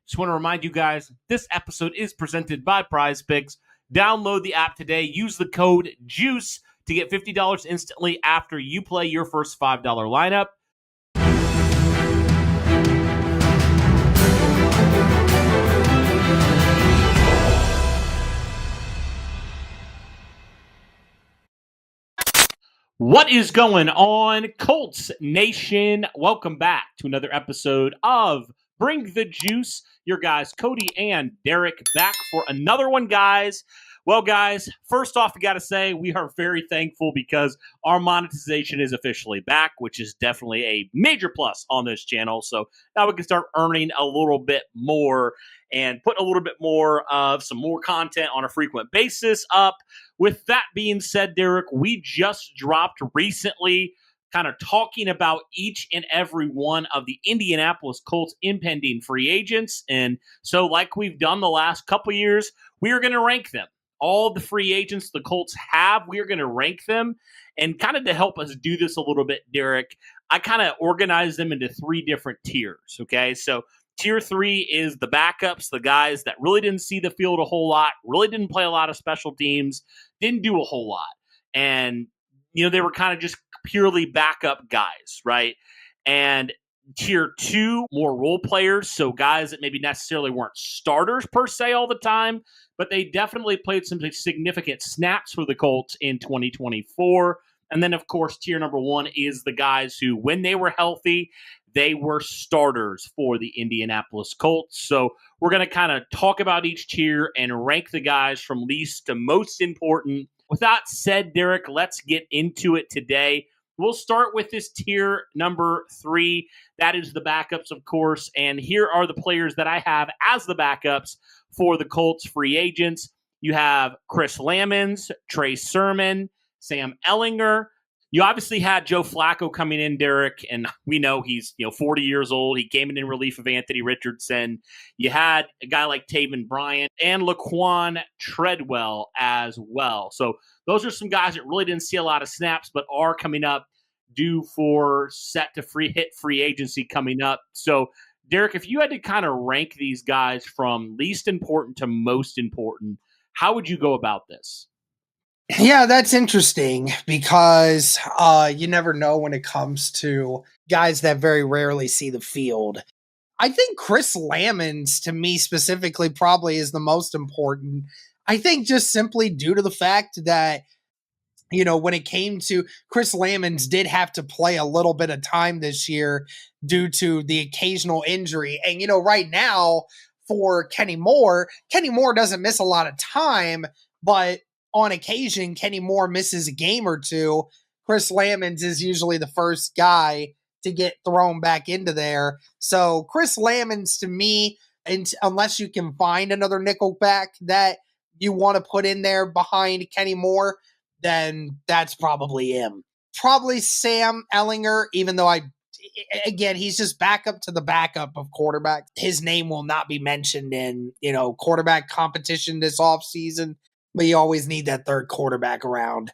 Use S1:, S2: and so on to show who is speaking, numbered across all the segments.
S1: Just want to remind you guys, this episode is presented by PrizePicks. Download the app today. Use the code JUICE to get $50 instantly after you play your first $5 lineup. What is going on, Colts Nation? Welcome back to another episode of Bring the Juice. Your guys, Cody and Derek, back for another one, guys. Well, guys, first off, we got to say we are very thankful because our monetization is officially back, which is definitely a major plus on this channel. So now we can start earning a little bit more and put a little bit more of some more content on a frequent basis up. With that being said, Derek, we just dropped recently kind of talking about each and every one of the Indianapolis Colts impending free agents. And so like we've done the last couple years, we are going to rank them. All the free agents the Colts have, we are going to rank them. And kind of to help us do this a little bit, Derek, I kind of organized them into three different tiers, okay? So tier 3 is the backups, the guys that really didn't see the field a whole lot, really didn't play a lot of special teams, didn't do a whole lot. And, they were kind of just purely backup guys, right? And tier 2, more role players, so guys that maybe necessarily weren't starters per se all the time, but they definitely played some significant snaps for the Colts in 2024. And then, of course, tier number 1 is the guys who, when they were healthy, they were starters for the Indianapolis Colts. So we're going to kind of talk about each tier and rank the guys from least to most important. With that said, Derek, let's get into it today. We'll start with this tier number 3. That is the backups, of course. And here are the players that I have as the backups for the Colts free agents. You have Chris Lamons, Trey Sermon, Sam Ehlinger. You obviously had Joe Flacco coming in, Derek, and we know he's 40 years old. He came in relief of Anthony Richardson. You had a guy like Taven Bryan and Laquan Treadwell as well. So those are some guys that really didn't see a lot of snaps, but are coming up due for set to hit free agency coming up. So, Derek, if you had to kind of rank these guys from least important to most important, how would you go about this?
S2: Yeah, that's interesting because you never know when it comes to guys that very rarely see the field. I think Chris Lamons, to me specifically, probably is the most important. I think just simply due to the fact that, when it came to Chris Lamons did have to play a little bit of time this year due to the occasional injury. And, right now for Kenny Moore doesn't miss a lot of time, but on occasion, Kenny Moore misses a game or two. Chris Lamons is usually the first guy to get thrown back into there. So Chris Lamons, to me, unless you can find another nickelback that you want to put in there behind Kenny Moore, then that's probably him. Probably Sam Ehlinger, even though he's just backup to the backup of quarterback. His name will not be mentioned in, quarterback competition this offseason. But you always need that third quarterback around.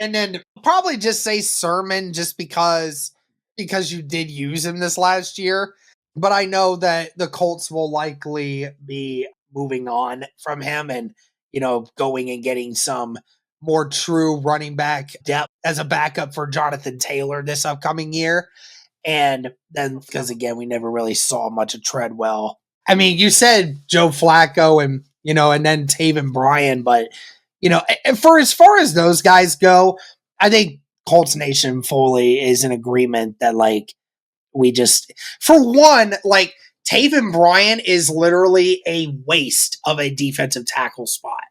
S2: And then probably just say Sermon just because you did use him this last year. But I know that the Colts will likely be moving on from him and, going and getting some more true running back depth as a backup for Jonathan Taylor this upcoming year. And then, because again, we never really saw much of Treadwell. I mean, you said Joe Flacco and then Taven Bryan. But, for as far as those guys go, I think Colts Nation fully is in agreement that, for one, Taven Bryan is literally a waste of a defensive tackle spot.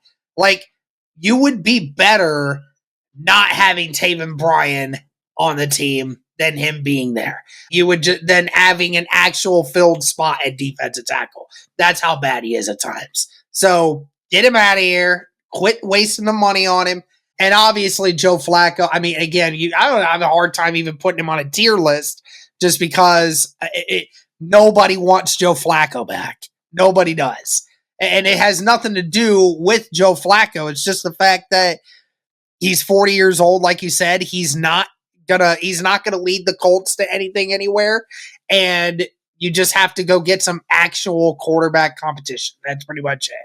S2: You would be better not having Taven Bryan on the team than him being there. You would then having an actual filled spot at defensive tackle. That's how bad he is at times. So get him out of here. Quit wasting the money on him. And obviously Joe Flacco, I mean, again, I don't have a hard time even putting him on a tier list just because nobody wants Joe Flacco back. Nobody does. And it has nothing to do with Joe Flacco. It's just the fact that he's 40 years old, like you said. He's not gonna lead the Colts to anything anywhere. And you just have to go get some actual quarterback competition. That's pretty much it.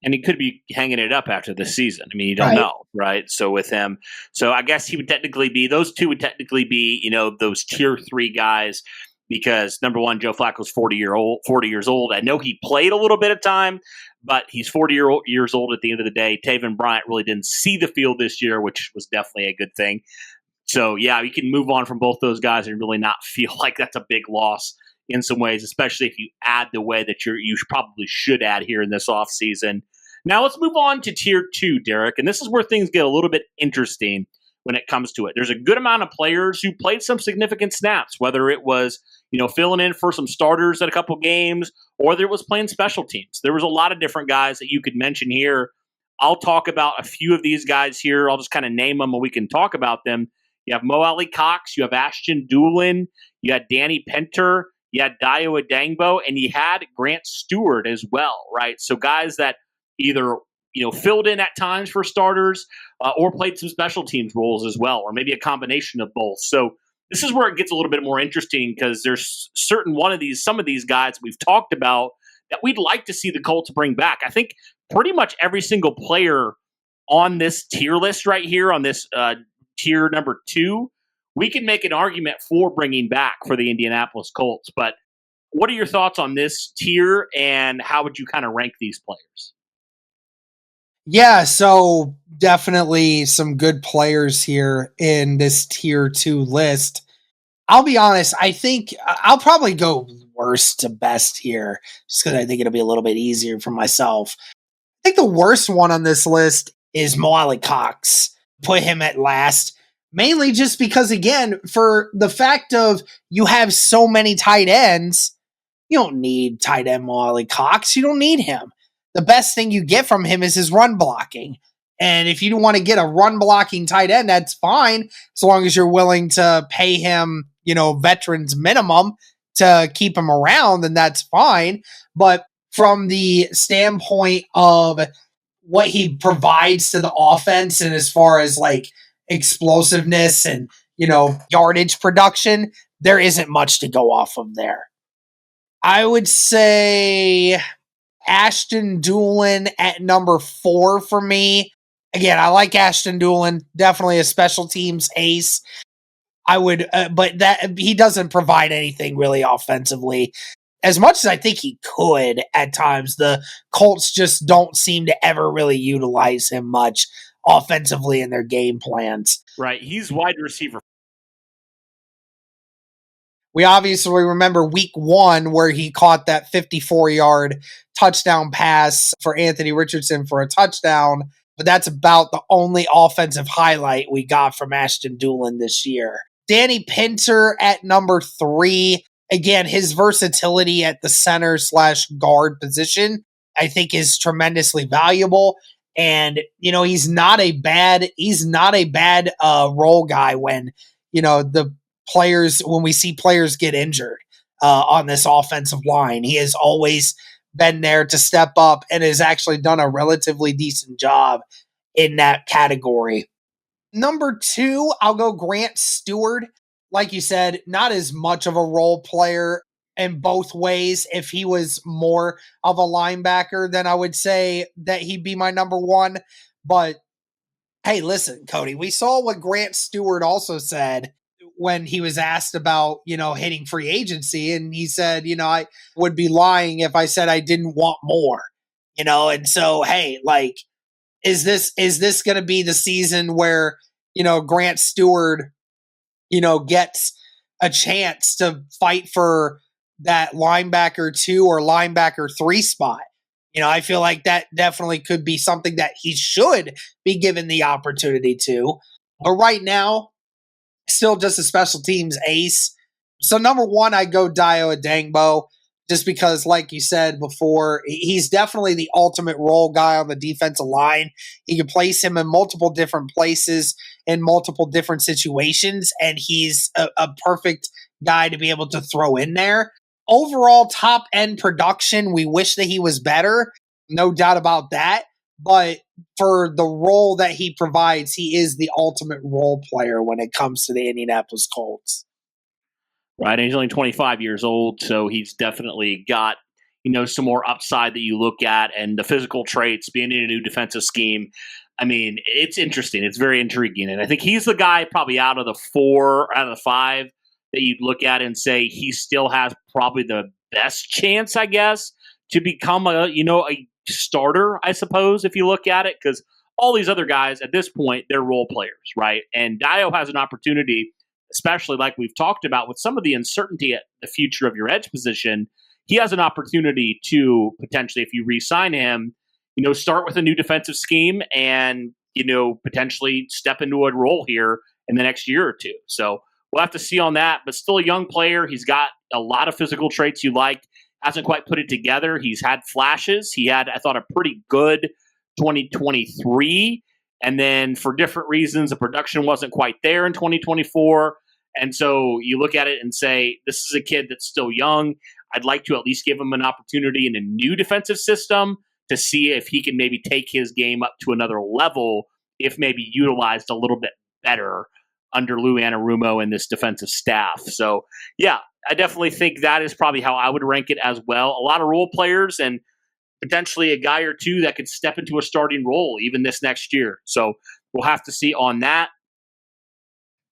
S1: And he could be hanging it up after the season. I mean, you don't
S2: Right.
S1: know, right? So with him, so I guess he would technically be, those two would technically be, those tier 3 guys, because number one, Joe Flacco's 40 years old. I know he played a little bit of time, but he's 40 years old at the end of the day. Taven Bryant really didn't see the field this year, which was definitely a good thing. So yeah, you can move on from both those guys and really not feel like that's a big loss in some ways, especially if you add the way that you probably should add here in this offseason. Now let's move on to tier 2, Derek, and this is where things get a little bit interesting when it comes to it. There's a good amount of players who played some significant snaps, whether it was filling in for some starters at a couple games, or there was playing special teams. There was a lot of different guys that you could mention here. I'll talk about a few of these guys here. I'll just kind of name them and we can talk about them. You have Mo Ali Cox, you have Ashton Doolin, you had Danny Pinter, you had Dio Adangbo, and you had Grant Stewart as well, right? So guys that either filled in at times for starters or played some special teams roles as well, or maybe a combination of both. So this is where it gets a little bit more interesting, because there's some of these guys we've talked about that we'd like to see the Colts bring back. I think pretty much every single player on this tier list right here, on this tier number 2, we can make an argument for bringing back for the Indianapolis Colts. But what are your thoughts on this tier, and how would you kind of rank these players?
S2: Yeah, so definitely some good players here in this tier 2 list. I'll be honest, I think I'll probably go worst to best here, just because I think it'll be a little bit easier for myself. I think the worst one on this list is Mo Ali Cox. Put him at last, mainly just because, again, for the fact of you have so many tight ends, you don't need tight end Mo Ali Cox. You don't need him. The best thing you get from him is his run blocking. And if you want to get a run blocking tight end, that's fine, as long as you're willing to pay him, veterans minimum to keep him around, then that's fine. But from the standpoint of what he provides to the offense, and as far as like explosiveness and, yardage production, there isn't much to go off of there. I would say Ashton Doolin at number 4 for me. Again, I like Ashton Doolin, definitely a special teams ace. I would, but that he doesn't provide anything really offensively. As much as I think he could at times, the Colts just don't seem to ever really utilize him much offensively in their game plans.
S1: Right, he's wide receiver.
S2: We obviously remember week 1 where he caught that 54-yard touchdown pass for Anthony Richardson for a touchdown, but that's about the only offensive highlight we got from Ashton Doolin this year. Danny Pinter at number 3. Again, his versatility at the center/guard position, I think, is tremendously valuable. And, he's not a bad role guy when, when we see players get injured on this offensive line. He has always been there to step up and has actually done a relatively decent job in that category. Number 2, I'll go Grant Stewart. Like you said, not as much of a role player in both ways. If he was more of a linebacker, then I would say that he'd be my number 1. But hey, listen, Cody, we saw what Grant Stewart also said when he was asked about, hitting free agency. And he said, I would be lying if I said I didn't want more, and so, hey, like, is this going to be the season where, Grant Stewart, gets a chance to fight for that linebacker 2 or linebacker 3 spot? I feel like that definitely could be something that he should be given the opportunity to. But right now, still just a special teams ace. So number 1, I go Dio Adangbo, just because, like you said before, he's definitely the ultimate role guy on the defensive line. You can place him in multiple different places in multiple different situations, and he's a perfect guy to be able to throw in there. Overall top end production, we wish that he was better. No doubt about that. But for the role that he provides, he is the ultimate role player when it comes to the Indianapolis Colts.
S1: right? And he's only 25 years old, so he's definitely got, some more upside that you look at, and the physical traits, being in a new defensive scheme. I mean, it's interesting. It's very intriguing. And I think he's the guy probably out of the 5 that you'd look at and say he still has probably the best chance, I guess, to become a starter, I suppose, if you look at it, because all these other guys at this point, they're role players, right? And Dio has an opportunity, especially like we've talked about with some of the uncertainty at the future of your edge position. He has an opportunity to potentially, if you re-sign him, start with a new defensive scheme and, potentially step into a role here in the next year or two. So we'll have to see on that, but still a young player. He's got a lot of physical traits you like. Hasn't quite put it together. He's had flashes. He had, I thought, a pretty good 2023. And then for different reasons, the production wasn't quite there in 2024. And so you look at it and say, this is a kid that's still young. I'd like to at least give him an opportunity in a new defensive system to see if he can maybe take his game up to another level, if maybe utilized a little bit better under Lou Anarumo and this defensive staff. So, yeah, I definitely think that is probably how I would rank it as well. A lot of role players and potentially a guy or two that could step into a starting role even this next year. So we'll have to see on that.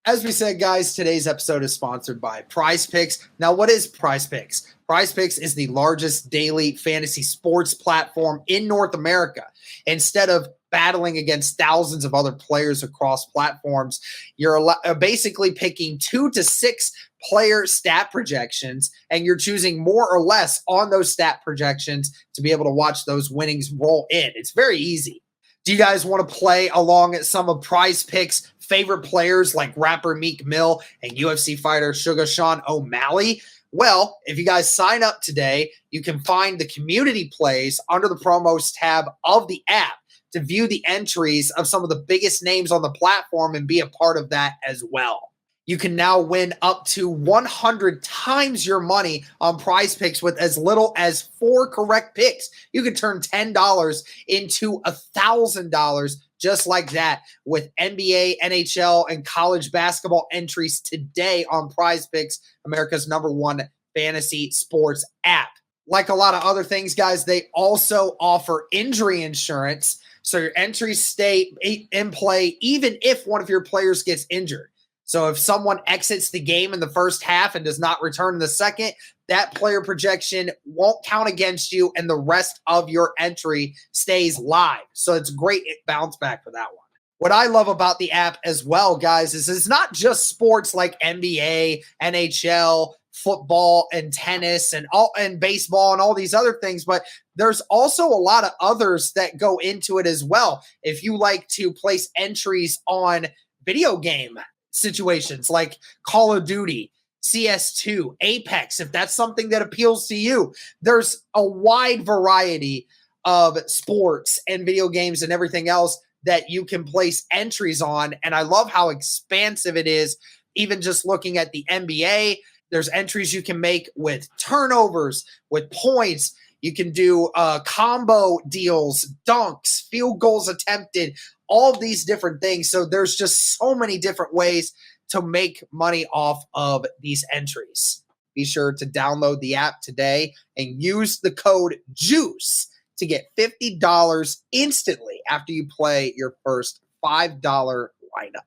S2: As we said, guys, today's episode is sponsored by PrizePicks. Now, what is PrizePicks? PrizePicks is the largest daily fantasy sports platform in North America. Instead of battling against thousands of other players across platforms, you're basically picking 2 to 6 player stat projections, and you're choosing more or less on those stat projections to be able to watch those winnings roll in. It's very easy. Do you guys want to play along at some of PrizePicks' favorite players like rapper Meek Mill and UFC fighter Sugar Sean O'Malley? Well, if you guys sign up today, you can find the community plays under the promos tab of the app to view the entries of some of the biggest names on the platform and be a part of that as well. You can now win up to 100 times your money on PrizePicks with as little as 4 correct picks. You can turn $10 into $1,000 just like that with NBA, NHL, and college basketball entries today on PrizePicks, America's #1 fantasy sports app. Like a lot of other things, guys, they also offer injury insurance, so your entries stay in play even if one of your players gets injured. So if someone exits the game in the first half and does not return in the second, that player projection won't count against you and the rest of your entry stays live. So it's great bounce back for that one. What I love about the app as well, guys, is it's not just sports like NBA, NHL, football and tennis and baseball and all these other things, but there's also a lot of others that go into it as well. If you like to place entries on video game situations like Call of Duty, CS2, Apex, if that's something that appeals to you, there's a wide variety of sports and video games and everything else that you can place entries on. And I love how expansive it is. Even just looking at the NBA, there's entries you can make with turnovers, with points. You can do combo deals, dunks, field goals attempted, all of these different things. So there's just so many different ways to make money off of these entries. Be sure to download the app today and use the code JUICE to get $50 instantly after you play your first $5 lineup.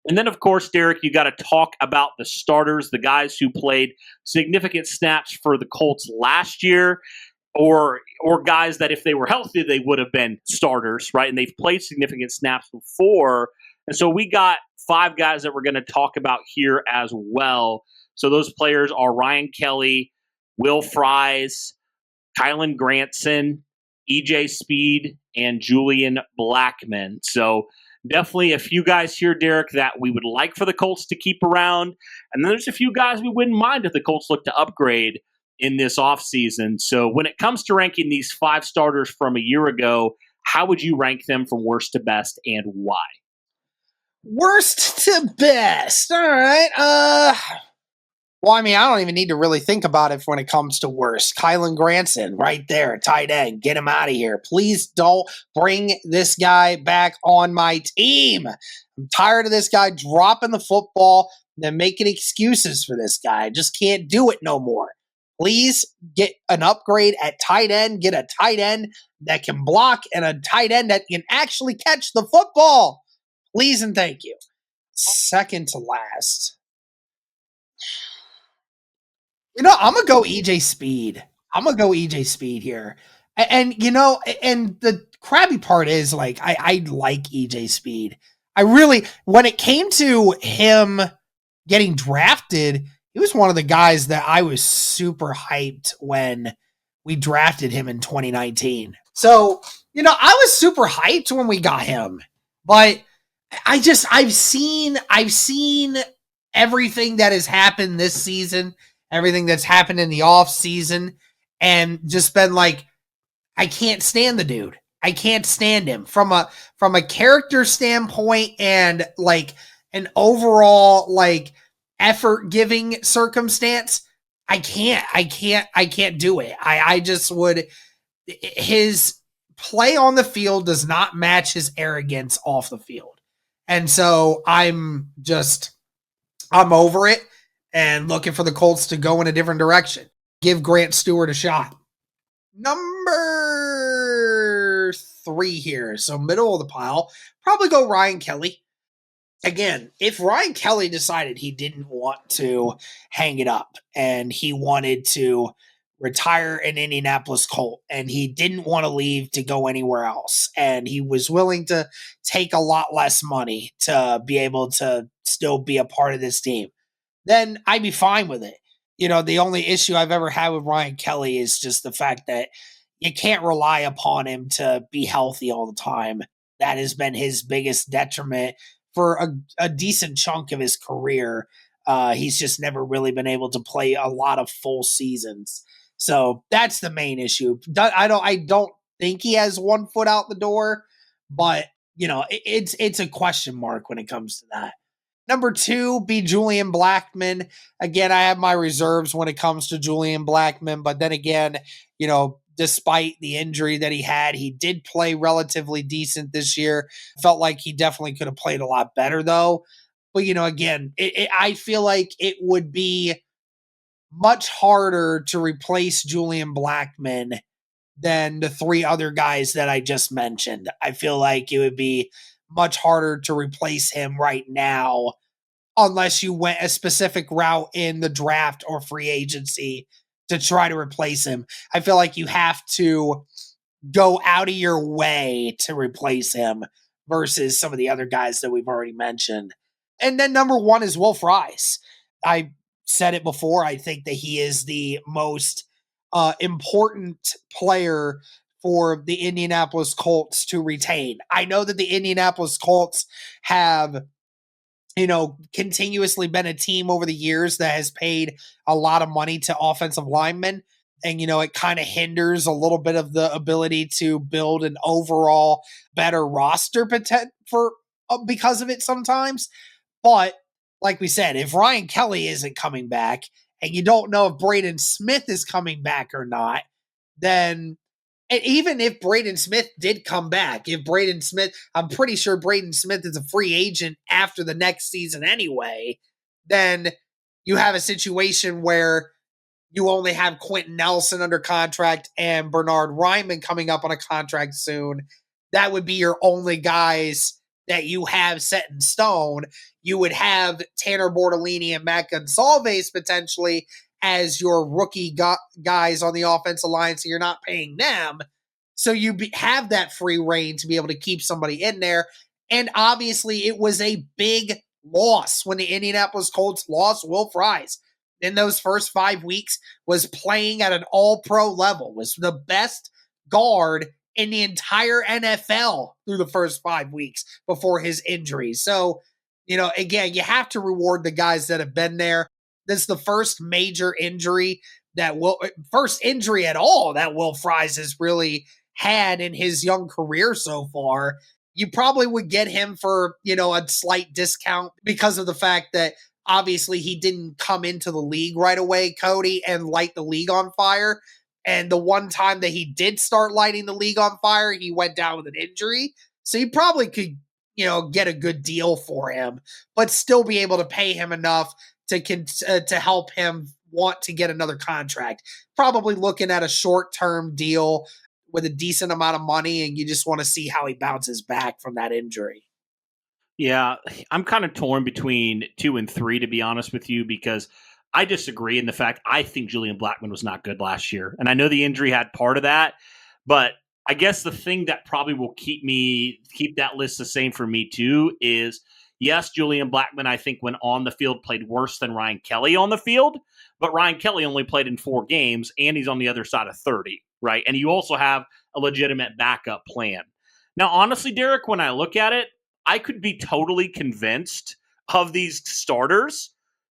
S1: And then, of course, Derek, you got to talk about the starters, the guys who played significant snaps for the Colts last year, or guys that if they were healthy, they would have been starters, right? And they've played significant snaps before. And so we got 5 guys that we're going to talk about here as well. So those players are Ryan Kelly, Will Fries, Kylan Granson, EJ Speed, and Julian Blackman. So definitely a few guys here, Derek, that we would like for the Colts to keep around. And then there's a few guys we wouldn't mind if the Colts look to upgrade in this offseason. So when it comes to ranking these 5 starters from a year ago, how would you rank them from worst to best and why?
S2: Worst to best. All right. Well, I mean, I don't even need to really think about it when it comes to worst. Kylan Granson, right there, tight end. Get him out of here. Please don't bring this guy back on my team. I'm tired of this guy dropping the football, They're making excuses for this guy. Just can't do it no more. Please get an upgrade at tight end. Get a tight end that can block and a tight end that can actually catch the football. Please and thank you. Second to last. I'm going to go EJ Speed. I'm going to go EJ Speed here. And the crabby part is, like, I like EJ Speed. I really, when it came to him getting drafted, he was one of the guys that I was super hyped when we drafted him in 2019. So, I was super hyped when we got him, but I've seen everything that has happened this season, everything that's happened in the off season, and just been like, I can't stand the dude. I can't stand him from a character standpoint and like an overall like effort giving circumstance. I can't do it. I just would. His play on the field does not match his arrogance off the field. And so I'm over it and looking for the Colts to go in a different direction. Give Grant Stewart a shot. Number 3 here. So middle of the pile. Probably go Ryan Kelly. Again, if Ryan Kelly decided he didn't want to hang it up and he wanted to retire an Indianapolis Colt and he didn't want to leave to go anywhere else and he was willing to take a lot less money to be able to still be a part of this team, then I'd be fine with it. The only issue I've ever had with Ryan Kelly is just the fact that you can't rely upon him to be healthy all the time. That has been his biggest detriment for a decent chunk of his career. He's just never really been able to play a lot of full seasons. So that's the main issue. I don't think he has one foot out the door, but it's a question mark when it comes to that. Number 2, be Julian Blackmon. Again, I have my reserves when it comes to Julian Blackmon, but then again, despite the injury that he had, he did play relatively decent this year. Felt like he definitely could have played a lot better, though. But, again, I feel like it would be much harder to replace Julian Blackmon than the 3 other guys that I just mentioned. I feel like it would be much harder to replace him right now unless you went a specific route in the draft or free agency to try to replace him. I feel like you have to go out of your way to replace him versus some of the other guys that we've already mentioned. And then number 1 is Will Fries. I said it before. I think that he is the most important player for the Indianapolis Colts to retain. I know that the Indianapolis Colts have, continuously been a team over the years that has paid a lot of money to offensive linemen. And, it kind of hinders a little bit of the ability to build an overall better roster because of it sometimes. But like we said, if Ryan Kelly isn't coming back and you don't know if Braden Smith is coming back or not, then and even if Braden Smith did come back, I'm pretty sure Braden Smith is a free agent after the next season anyway, then you have a situation where you only have Quentin Nelson under contract and Bernard Ryman coming up on a contract soon. That would be your only guys that you have set in stone. You would have Tanner Bortolini and Matt Gonsalves potentially as your rookie guys on the offensive line, so you're not paying them. So you have that free reign to be able to keep somebody in there. And obviously, it was a big loss when the Indianapolis Colts lost Will Fries. In those first 5 weeks, was playing at an all-pro level, was the best guard in the entire NFL through the first 5 weeks before his injury. So, again, you have to reward the guys that have been there. This is the first major injury first injury at all that Will Fries has really had in his young career so far. You probably would get him for, a slight discount because of the fact that obviously he didn't come into the league right away, Cody, and light the league on fire. And the one time that he did start lighting the league on fire, he went down with an injury. So you probably could get a good deal for him, but still be able to pay him enough to help him want to get another contract. Probably looking at a short-term deal with a decent amount of money, and you just want to see how he bounces back from that injury.
S1: Yeah, I'm kind of torn between 2 and 3, to be honest with you, because I disagree in the fact I think Julian Blackmon was not good last year. And I know the injury had part of that, but I guess the thing that probably will keep that list the same for me too is, yes, Julian Blackmon, I think when on the field played worse than Ryan Kelly on the field, but Ryan Kelly only played in 4 games and he's on the other side of 30, right? And you also have a legitimate backup plan. Now, honestly, Derek, when I look at it, I could be totally convinced of these starters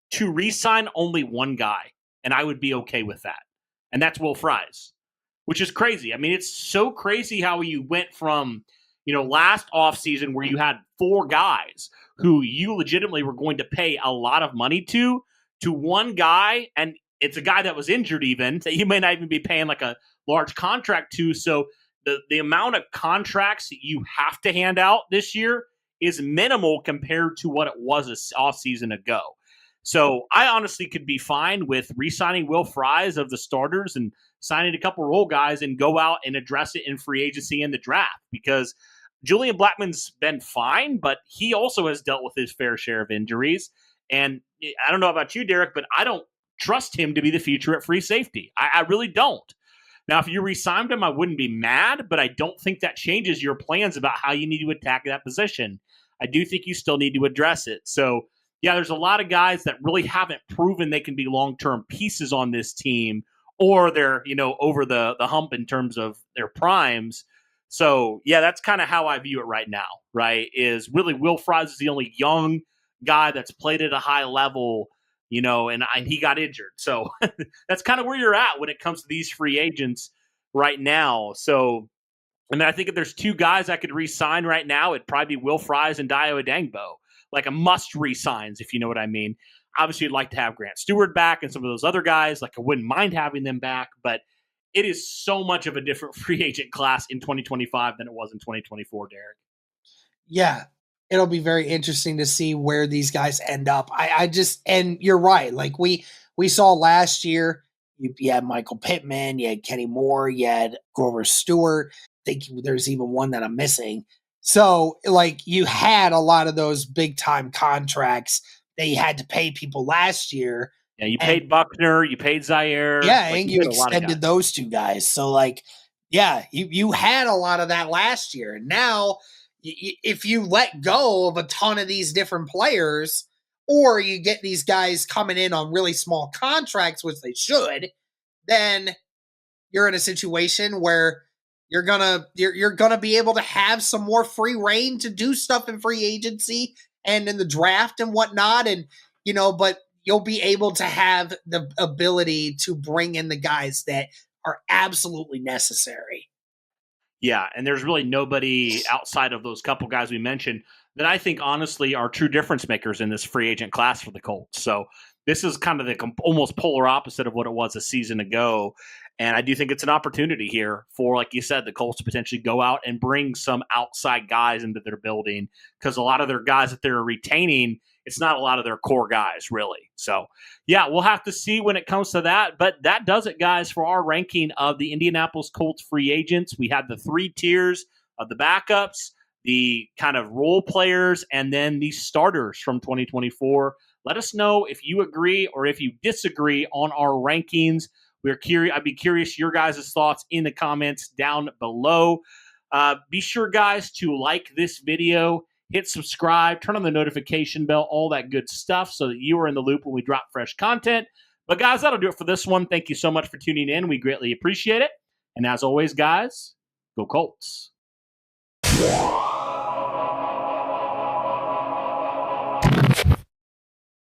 S1: to re-sign only one guy, and I would be okay with that. And that's Will Fries, which is crazy. I mean, it's so crazy how you went from, last offseason where you had 4 guys who you legitimately were going to pay a lot of money to one guy, and it's a guy that was injured even, that you may not even be paying like a large contract to. So the amount of contracts you have to hand out this year is minimal compared to what it was an offseason ago. So I honestly could be fine with re-signing Will Fries of the starters and signing a couple role guys and go out and address it in free agency and the draft, because Julian Blackmon's been fine, but he also has dealt with his fair share of injuries. And I don't know about you, Derek, but I don't trust him to be the future at free safety. I really don't. Now, if you re-signed him, I wouldn't be mad, but I don't think that changes your plans about how you need to attack that position. I do think you still need to address it. So, yeah, there's a lot of guys that really haven't proven they can be long-term pieces on this team, or they're, over the hump in terms of their primes. So, yeah, that's kind of how I view it right now, right? Is really Will Fries is the only young guy that's played at a high level, and he got injured. So that's kind of where you're at when it comes to these free agents right now. So, I mean, I think if there's 2 guys I could re-sign right now, it'd probably be Will Fries and Dio Adangbo, like a must re-signs, if you know what I mean. Obviously, you'd like to have Grant Stewart back and some of those other guys. Like, I wouldn't mind having them back, but it is so much of a different free agent class in 2025 than it was in 2024, Derek.
S2: Yeah, it'll be very interesting to see where these guys end up. And you're right. Like we saw last year, you had Michael Pittman, you had Kenny Moore, you had Grover Stewart. I think there's even one that I'm missing. So, like, you had a lot of those big time contracts that you had to pay people last year.
S1: Yeah, you paid Buckner, you paid Zaire.
S2: Yeah, and you extended those 2 guys. So, like, yeah, you had a lot of that last year. And now, if you let go of a ton of these different players, or you get these guys coming in on really small contracts, which they should, then you're in a situation where you're gonna be able to have some more free reign to do stuff in free agency and in the draft and whatnot. And but you'll be able to have the ability to bring in the guys that are absolutely necessary.
S1: Yeah, and there's really nobody outside of those couple guys we mentioned that I think honestly are true difference makers in this free agent class for the Colts. So this is kind of the almost polar opposite of what it was a season ago. And I do think it's an opportunity here for, like you said, the Colts to potentially go out and bring some outside guys into their building, because a lot of their guys that they're retaining, it's not a lot of their core guys, really. So, yeah, we'll have to see when it comes to that. But that does it, guys, for our ranking of the Indianapolis Colts free agents. We had the 3 tiers of the backups, the kind of role players, and then the starters from 2024. Let us know if you agree or if you disagree on our rankings. We're curious. I'd be curious your guys' thoughts in the comments down below. Be sure, guys, to like this video, hit subscribe, turn on the notification bell, all that good stuff, so that you are in the loop when we drop fresh content. But, guys, that'll do it for this one. Thank you so much for tuning in. We greatly appreciate it. And as always, guys, go Colts.